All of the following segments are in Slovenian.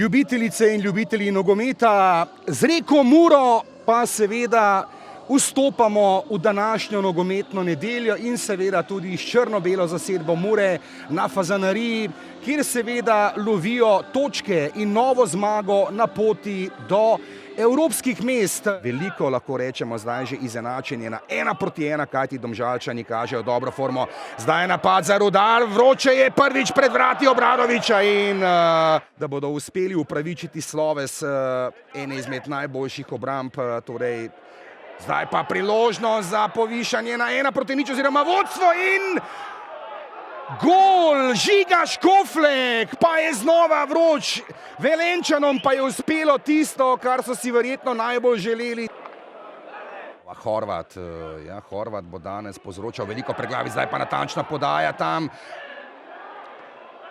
ljubitelice in ljubitelji nogometa, z Reko Muro pa seveda vstopamo v današnjo nogometno nedeljo in seveda tudi s črno-belo zasedbo Mure na Fazaneriji, kjer seveda lovijo točke in novo zmago na poti do evropskih mest. Veliko lahko rečemo zdaj že izenačenje na 1-1, kajti Domžalčani kažejo dobro formo. Zdaj je napad za Rudar, vroče je prvič pred vrati Obradovića in da bodo uspeli upravičiti sloves ene izmed najboljših obramb, torej zdaj pa priložnost za povišanje na 1-0 oziroma vodstvo in gol Žiga Škoflek, pa je znova vroč. Velenčanom pa je uspelo tisto, kar so si verjetno najbolj želeli. Horvat bo danes povzročal veliko preglavi, zdaj pa natančna podaja tam.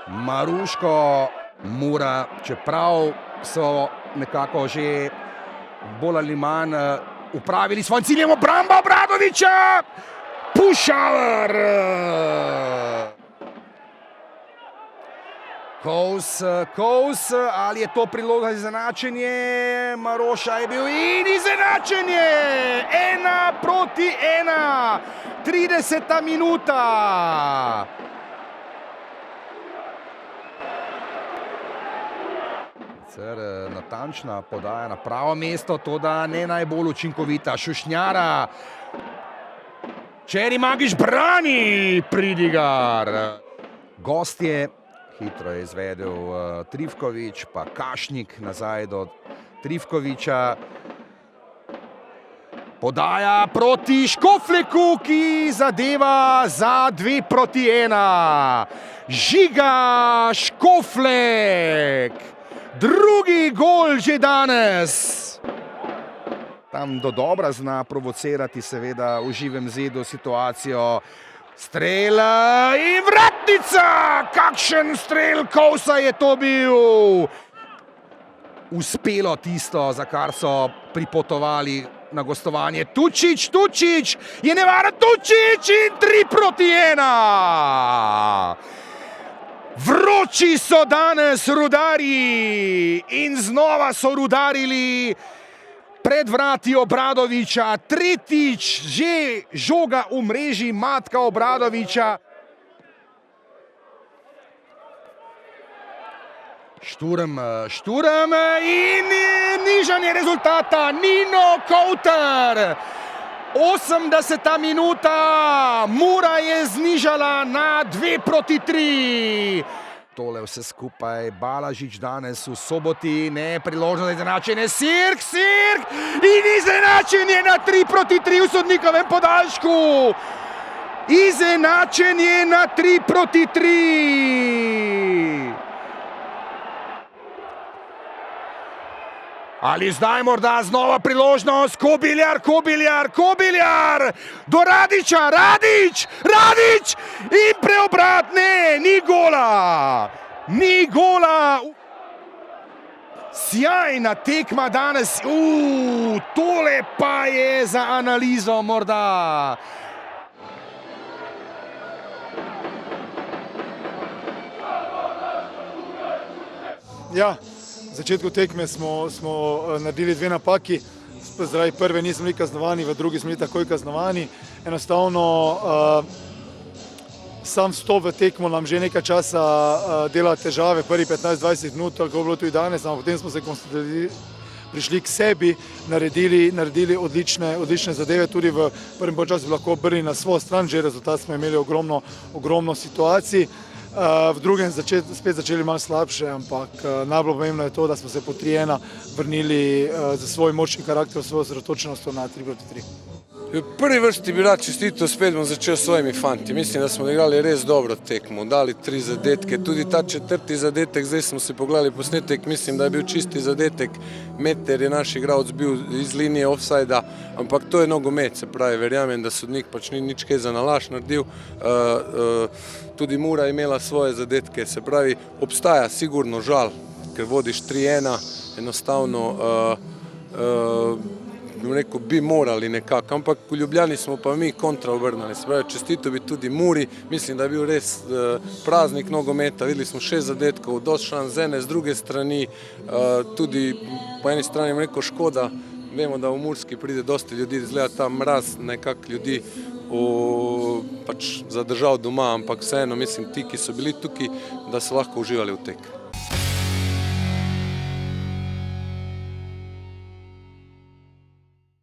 Maruško, Mura, čeprav so nekako že bolj ali manj upravili svojim ciljem, obramba Obradovića, Pušavar. Kous, ali je to priloga za izenačenje? Maroša je bil in izenačenje! 1-1, 30. minuta. Natančna podaja na pravo mesto, toda ne najbolj učinkovita. Šušnjara. Čeri Magiš brani Pridigar. Gostje. Hitro je izvedel Trifković, pa Kašnik nazaj do Trifkovića. Podaja proti Škofleku, ki zadeva za 2-1. Žiga Škoflek. Drugi gol že danes. Tam dodobra zna provocirati seveda v živem zidu situacijo. Strel in vratnica! Kakšen strel Kousa je to bil! Uspelo tisto, za kar so pripotovali na gostovanje. Tučić je nevaren, Tučić in 3-1! Vroči so danes Rudarji in znova so rudarili pred vrati Obradovića, tretjič že žoga v mreži Matka Obradovića. Šturm in nižanje rezultata, Nino Kouter. 80. minuta, Mura je znižala na 2-3. Tole vse skupaj, Balažič danes v Soboti, ne priložnost za izenačenje, Sirk in izenačenje na 3-3 v sodnikovem podaljšku. Izenačenje na 3-3. Ali zdaj morda znova priložnost, Kobiljar do Radića, Radić in preobrat, ne, ni gola. Sjajna tekma danes, tole pa je za analizo morda. Ja. V začetku tekme smo naredili 2 napaki, zaradi prve nismo bili kaznovani, v drugi smo bili takoj kaznovani. Enostavno sam vstop v tekmo nam že nekaj časa dela težave, prvi 15-20 minut, tako je bilo tudi danes, ampak potem smo se prišli k sebi, naredili odlične zadeve, tudi v prvem polčasu bi lahko obrnili na svojo stran, že rezultat smo imeli ogromno situacij. V drugem spet začeli malo slabše, ampak najbolj pomembno je to, da smo se po 3-1 vrnili za svoj močni karakter, svojo osredotočenost na 3-3. V prvi vrsti bi rad čestitev, spet bom začel s svojimi fanti. Mislim, da smo igrali res dobro tekmo, dali 3 zadetke, tudi ta 4. zadetek, zdaj smo si pogledali posnetek, mislim, da je bil čisti zadetek, meter je naš igralec bil iz linije offside-a, ampak to je nogomet, se pravi, verjamem, da sodnik pač ni nič kaj za nalašč naredil, tudi Mura je imela svoje zadetke, se pravi, obstaja sigurno žal, ker vodiš 3-1, enostavno rekel, bi morali nekako, ampak v Ljubljani smo pa mi kontra obrnili. Se pravi, čestito bi tudi Muri, mislim, da je bil res praznik nogometa, videli smo 6 zadetkov, dosti šans z ene, z druge strani, tudi po eni strani rekel škoda, vemo, da v Murski pride dosti ljudi, izgleda ta mraz, nekako ljudi pač zadržal doma, ampak vseeno mislim, ti, ki so bili tukaj, da so lahko uživali v tek.